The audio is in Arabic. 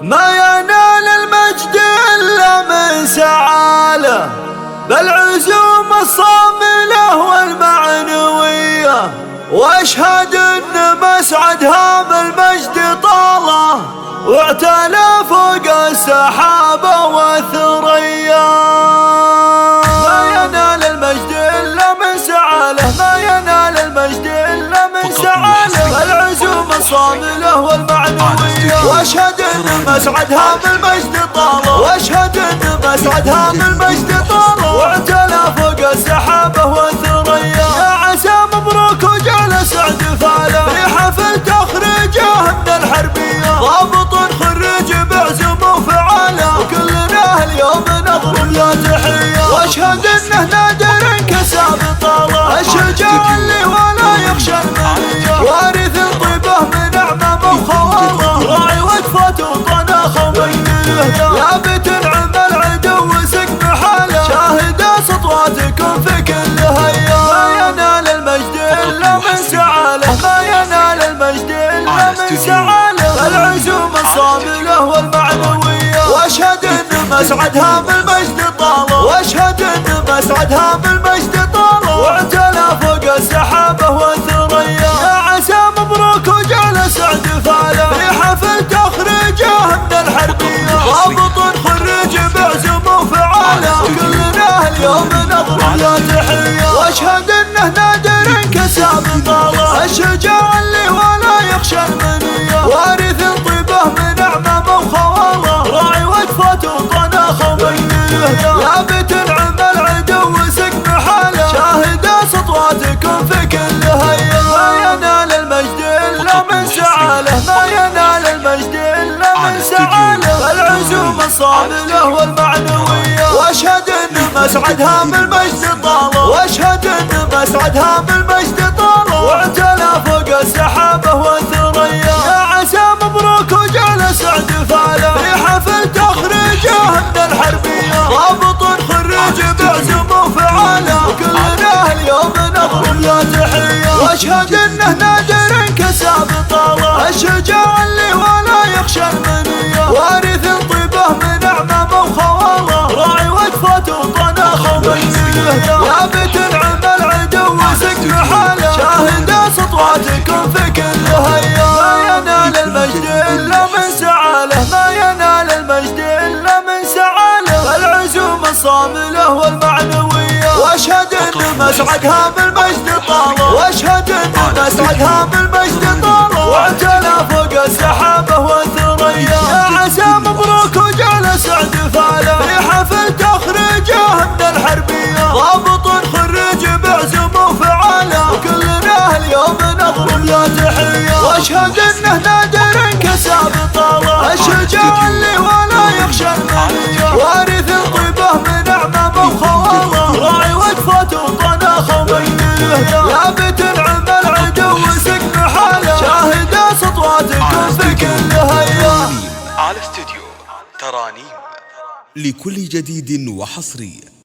ما ينال المجد إلا من سعاله، بالعزوم الصاملة والمعنوية، واشهد ان مسعد هام المجد طاله واعتلى فوق السحابة والثريا. ما ينال المجد إلا من سعاله، ما ينال المجد إلا من سعاله، العزوم الصاملة والمعنوية، واشهد ان مسعد هام المجد طاله، واشهد ان مسعد هام المجد طاله واعتلى فوق السحابة والثريا. يا عسى مبروك وجلس احتفاله في حفل تخريجه من الحربية، ضابط خريج بعزم وفعاله، وكلنا اليوم نضرب له تحية، واشهد انه نادر انكسى بطاله، الشجاع اللي ولا يخشى المنية، وارث طيبه من اعمامه وخواله، راعي وقفة وطناخه ومجده، ثابت عند العدو سقم حاله، شاهد سطواتكم في كل هيا. ما ينال المجد الا من سعاله، ما ينال المجد الا من سعاله، العزوم الصاملة والمعنوية، واشهد ان مسعد هام المجد طاله، واشهد ان مسعد هام المجد طاله واعتلى فوق السحابة والثريا. يا عسى مبروك وجلس احتفاله في حفل تخريجه من الحربية، ضابط خريج بعزم وفعاله، وكلنا اليوم نضرب له تحية، واشهد انه نادر انكسى بطاله، الشجاع اللي ولا يخشى المنية، وارث طيبه من اعمامه وخواله، راعي وقفة وطناخه ومجده، ثابت عند العدو سقم حاله، شاهد سطواتكم في كل هيا. ما ينال المجد الا من سعاله، ما ينال المجد الا من سعاله، العزوم الصاملة والمعنوية، واشهد ان مسعد هام المجد طاله، واشهد ان مسعد هام المجد طاله واعتلى فوق السحابة والثريا. يا عسى مبروك وجلس احتفاله في حفل تخريجه من الحربية، ضابط خريج بعزم وفعاله، وكلنا اليوم نضرب له تحية، واشهد انه نادر انكسى بطاله، الشجاع اللي ولا يخشى المنية، وارث طيبه من اعمامه وخواله، راعي وقفة وطناخه ومجده، ثابت عند العدو سقم حاله، شاهد سطواتكم في كل هيا. ما ينال المجد الا من سعاله، ما ينال المجد الا من سعاله، العزوم الصاملة والمعنوية، واشهد ان مسعد هام المجد طاله، واشهد ان مسعد هام المجد طاله واعتلى فوق السحابة والثريا. يا عسى مبروك وجلس احتفاله في حفل تخريجه من الحربية، ضابط خريج بعزم وفعاله، وكلنا اليوم نضرب له تحية، واشهد انه نادر انكسى بطاله، الشجاع اللي ولا يخشى المنية، وارث طيبه من اعمامه وخواله، راعي وقفة وطناخه ومجده، ثابت عند العدو سقم حاله، شاهد سطواتكم في كل هيا. على استوديو ترانيم، لكل جديد وحصري